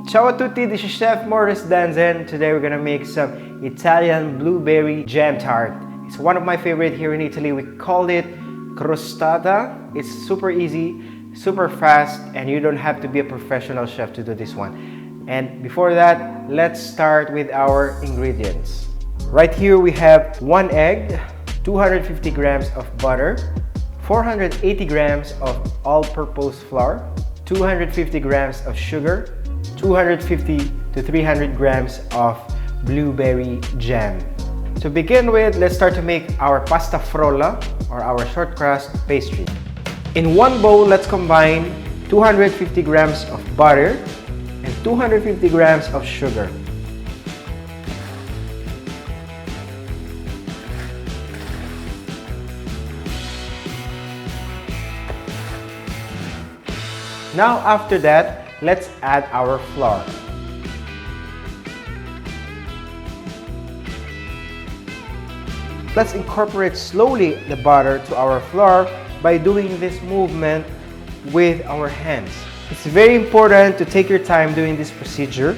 Ciao a tutti, this is Chef Morris Danzen. Today we're gonna make some Italian blueberry jam tart. It's one of my favorite here in Italy. We call it crostata. It's super easy, super fast, and you don't have to be a professional chef to do this one. And before that, let's start with our ingredients. Right here we have 1 egg, 250 grams of butter, 480 grams of all-purpose flour, 250 grams of sugar, 250 to 300 grams of blueberry jam. To begin with, let's start to make our pasta frolla or our short crust pastry. In one bowl, let's combine 250 grams of butter and 250 grams of sugar. Now after that, let's add our flour. Let's incorporate slowly the butter to our flour by doing this movement with our hands. It's very important to take your time doing this procedure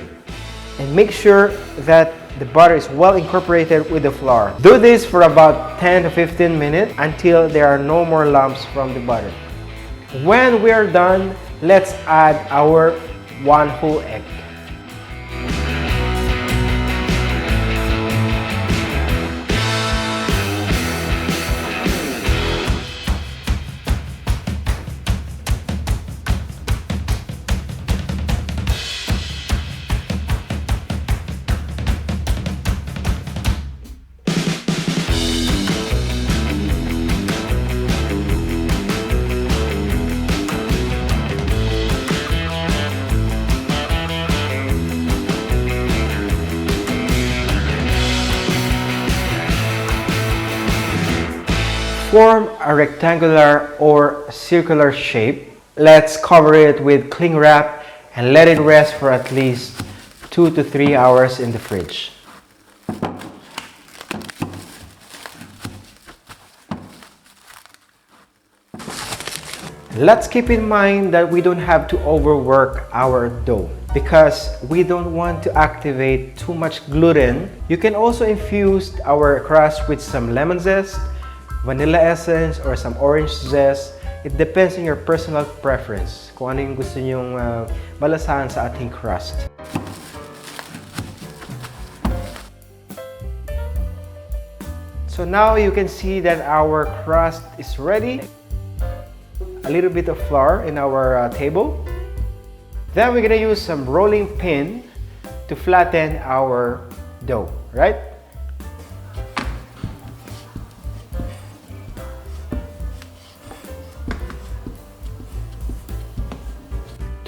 and make sure that the butter is well incorporated with the flour. Do this for about 10 to 15 minutes until there are no more lumps from the butter. When we are done, let's add our 1 whole egg. Form a rectangular or circular shape. Let's cover it with cling wrap and let it rest for at least 2 to 3 hours in the fridge. Let's keep in mind that we don't have to overwork our dough because we don't want to activate too much gluten. You can also infuse our crust with some lemon zest, vanilla essence, or some orange zest. It depends on your personal preference kung ano yung gusto nyong malasahan sa ating crust. So now you can see that our crust is ready. A little bit of flour in our table. Then we're gonna use some rolling pin to flatten our dough, right?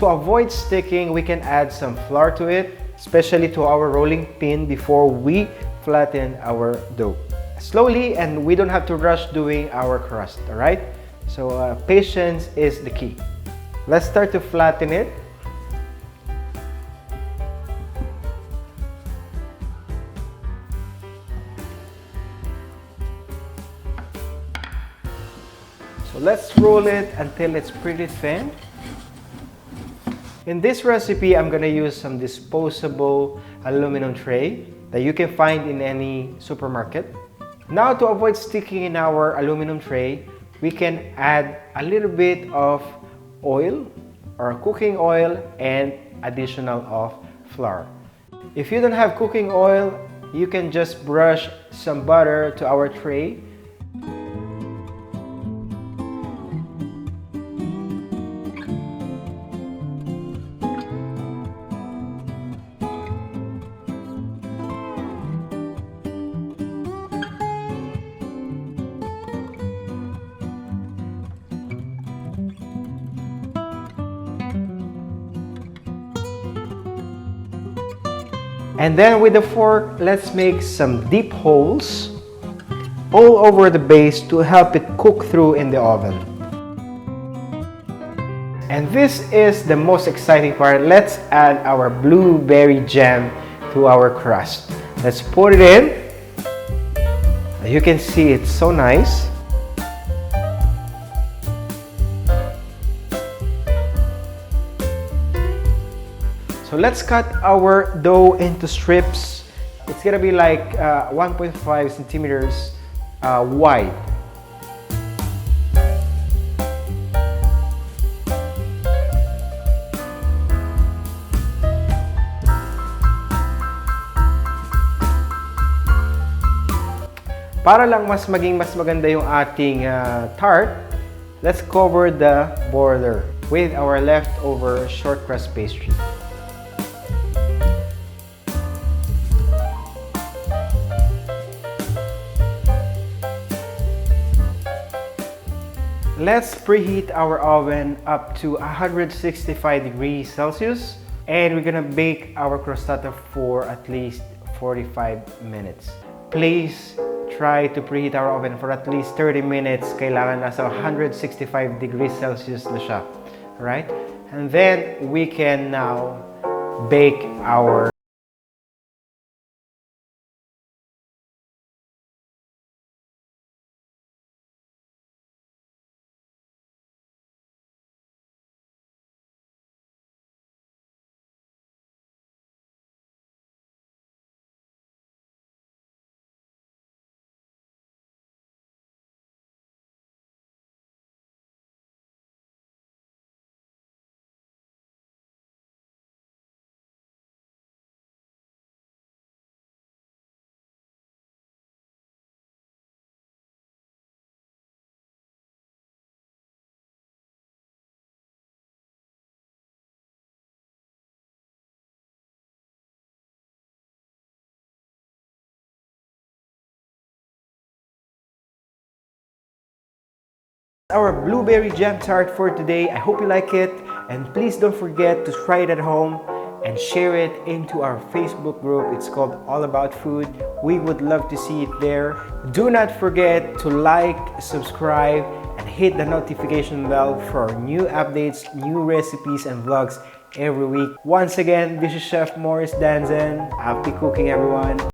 To avoid sticking, we can add some flour to it, especially to our rolling pin before we flatten our dough. Slowly, and we don't have to rush doing our crust, alright? So patience is the key. Let's start to flatten it. So let's roll it until it's pretty thin. In this recipe, I'm gonna use some disposable aluminum tray that you can find in any supermarket. Now, to avoid sticking in our aluminum tray, we can add a little bit of oil or cooking oil and additional of flour. If you don't have cooking oil, you can just brush some butter to our tray. And then with the fork, let's make some deep holes all over the base to help it cook through in the oven. And this is the most exciting part. Let's add our blueberry jam to our crust. Let's put it in. You can see it's so nice. So let's cut our dough into strips. It's gonna be like 1.5 centimeters wide. Para lang mas maganda yung ating tart, let's cover the border with our leftover short crust pastry. Let's preheat our oven up to 165 degrees Celsius, and we're gonna bake our crostata for at least 45 minutes. Please try to preheat our oven for at least 30 minutes. Kailangan nasa 165 degrees Celsius na siya. Alright? And then we can now bake our blueberry jam tart for today. I hope you like it, and please don't forget to try it at home and share it into our Facebook group. It's called All About Food. We would love to see it there. Do not forget to like, subscribe, and hit the notification bell for new updates, new recipes, and vlogs every week. Once again, this is Chef Morris Danzen. Happy cooking, everyone.